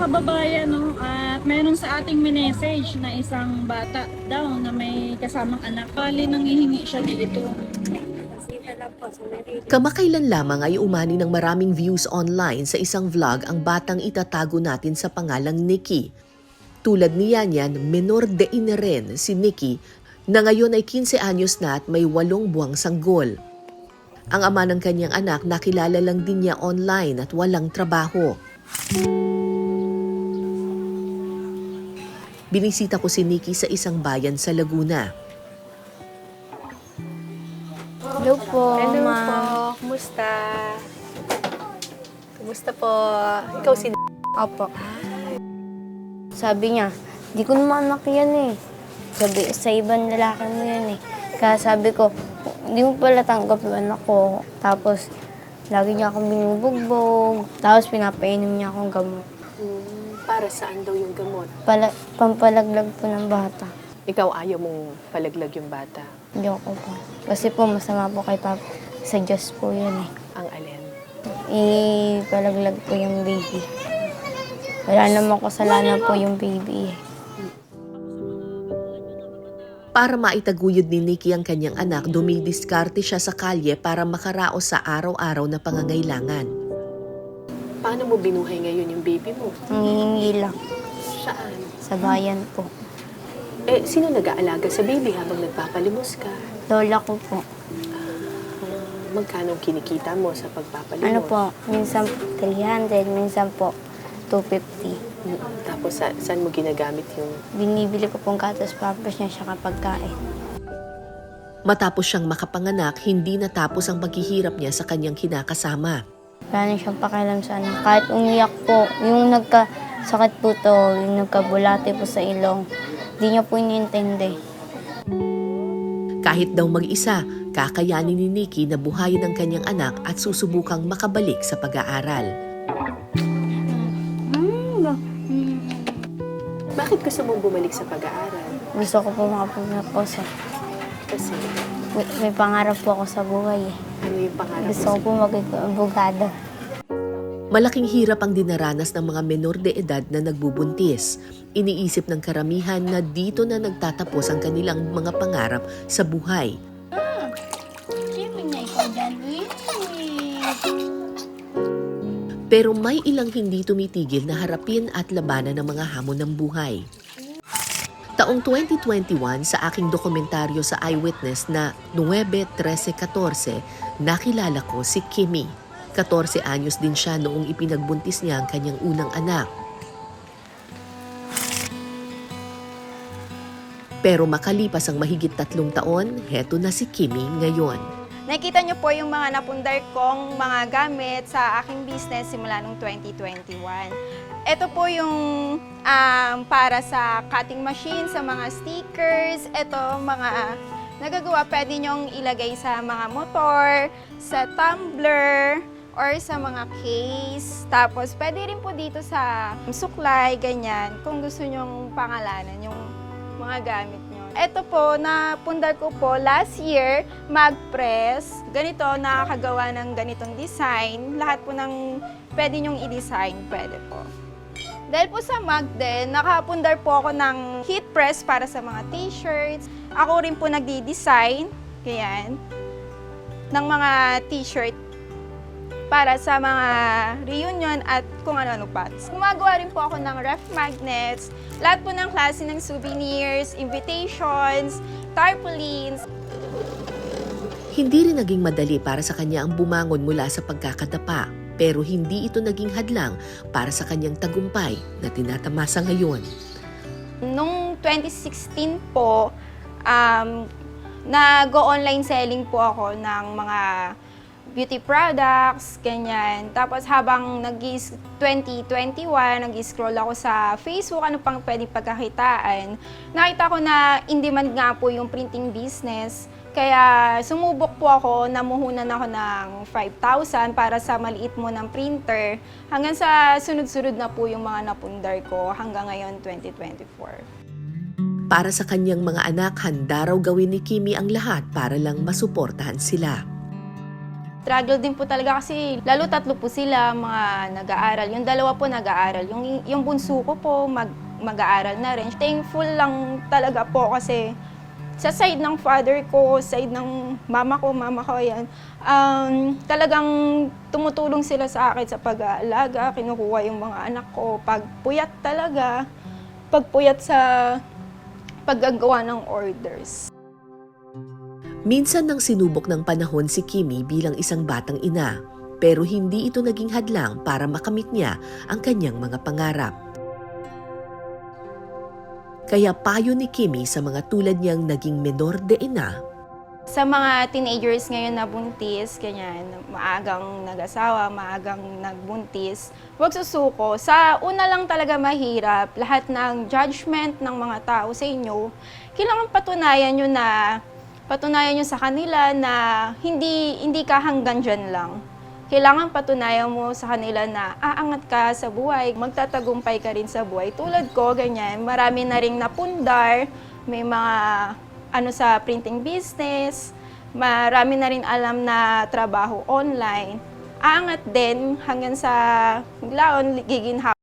kababayan, no, at meron sa ating minessage na isang bata daw na may kasamang anak. Bali, nanghihingi siya dito. Kamakailan lamang ay umani ng maraming views online sa isang vlog ang batang itatago natin sa pangalang Nikki. Tulad ni Yanyan, menor de ina rin si Nikki na ngayon ay 15 anyos na at may 8 buwang sanggol. Ang ama ng kanyang anak nakilala lang din niya online at walang trabaho. Binisita ko si Nikki sa isang bayan sa Laguna. Hello po, Hello ma'am. po. Kumusta? Kumusta po? Ikaw si Opo. Sabi niya, di ko naman anak yan eh. Sabi, sa ibang lalaki mo yan eh. Kaya sabi ko, hindi mo pala tanggap yung anak ko. Tapos, lagi niya akong binubugbog. Tapos, pinapainom niya akong gamot. para saan daw yung gamot? Pampalaglag po ng bata. Ikaw ayaw mong palaglag yung bata. Hindi ako po. Kasi po, masama po kay Papa. Sa Diyos po yun eh. Ang alin? Ipalaglag po yung baby. Wala namang kasalanan po yung baby eh. Para maitaguyod ni Nikki ang kanyang anak, dumidiskarte siya sa kalye para makaraos sa araw-araw na pangangailangan. Paano mo binuhay ngayon yung baby mo? Nangihingi lang Saan? sa bayan po. Sino nag-aalaga sa baby habang nagpapalimos ka? Lola ko po. Magkano kinikita mo sa pagpapalimos? Ano po, minsan 300, minsan po 250. Tapos saan mo ginagamit yung... Binibili ko pong gatas pampers niya siya kapag kain. Matapos siyang makapanganak, hindi natapos ang paghihirap niya sa kanyang kinakasama. Wala na siyang pakialam sa ano. Kahit umiyak po, yung nagkasakit po to, yung nagkabulate po sa ilong, di niya po iniintindi. Kahit daw mag-isa, kakayanin ni Nikki na buhayin ang kanyang anak at susubukang makabalik sa pag-aaral. Bakit gusto mong bumalik sa pag-aaral? Gusto ko po makapagpunta po sa... Kasi May pangarap po ako sa buhay eh. ano yung pangarap Gusto ko po maging abogado. Malaking hirap ang dinaranas ng mga menor de edad na nagbubuntis. Iniisip ng karamihan na dito na nagtatapos ang kanilang mga pangarap sa buhay. Pero may ilang hindi tumitigil na harapin at labanan ng mga hamon ng buhay. Taong 2021 sa aking dokumentaryo sa Eyewitness na 9-13-14, nakilala ko si Kimmy. 14 anyos din siya noong ipinagbuntis niya ang kanyang unang anak. Pero makalipas ang mahigit 3 taon, heto na si Kimmy ngayon. Nakita niyo po yung mga napundar kong mga gamit sa aking business simula noong 2021. Ito po yung para sa cutting machine, sa mga stickers. Ito mga nagagawa, pwede nyong ilagay sa mga motor, sa tumbler, or sa mga case. Tapos pwede rin po dito sa suklay, ganyan, kung gusto nyong pangalanan yung mga gamit nyo. Ito po, napundar ko po last year, mag-press. Ganito, nakakagawa ng ganitong design. Lahat po ng pwede nyong i-design, pwede po. Dahil po sa mag din, nakapundar po ako ng heat press para sa mga t-shirts. Ako rin po nagdi-design, ganyan, ng mga t-shirt para sa mga reunion at kung ano-ano pa. Gumagawa rin po ako ng ref magnets, lahat po ng klase ng souvenirs, invitations, tarpaulins. Hindi rin naging madali para sa kanya ang bumangon mula sa pagkakadapa, pero hindi ito naging hadlang para sa kanyang tagumpay na tinatamasa ngayon. Noong 2016 po, nag-online selling po ako ng mga beauty products, ganyan. Tapos habang 2021, nag-scroll ako sa Facebook, ano pang pwedeng pagkakitaan. Nakita ko na in demand nga po yung printing business. Kaya sumubok po ako, namuhunan ako ng 5,000 para sa maliit mo ng printer. Hanggang sa sunod-sunod na po yung mga napundar ko hanggang ngayon 2024. Para sa kanyang mga anak, handa raw gawin ni Kimmy ang lahat para lang masuportahan sila. Struggle din po talaga kasi lalo 3 po sila mga nag-aaral. Yung 2 po nag-aaral. Yung bunso ko po mag-aaral na rin. Thankful lang talaga po kasi sa side ng father ko, side ng mama ko yan, talagang tumutulong sila sa akin sa pag-aalaga, kinukuha yung mga anak ko, pagpuyat talaga, pagpuyat sa paggagawa ng orders. Minsan nang sinubok ng panahon si Kimmy bilang isang batang ina, pero hindi ito naging hadlang para makamit niya ang kanyang mga pangarap. Kaya payo ni Kimmy sa mga tulad niyang naging menor de ina, Sa mga teenagers ngayon na buntis, ganyan, maagang nag-asawa, maagang nagbuntis, huwag susuko. Sa una lang talaga mahirap, lahat ng judgment ng mga tao sa inyo, kailangan patunayan nyo sa kanila na hindi ka hanggang dyan lang. Kailangan patunayan mo sa kanila na aangat ka sa buhay, magtatagumpay ka rin sa buhay. Tulad ko, ganyan, marami na ring napundar, may mga sa printing business, marami na rin alam na trabaho online. Aangat din hanggang sa biglaon, giginhawa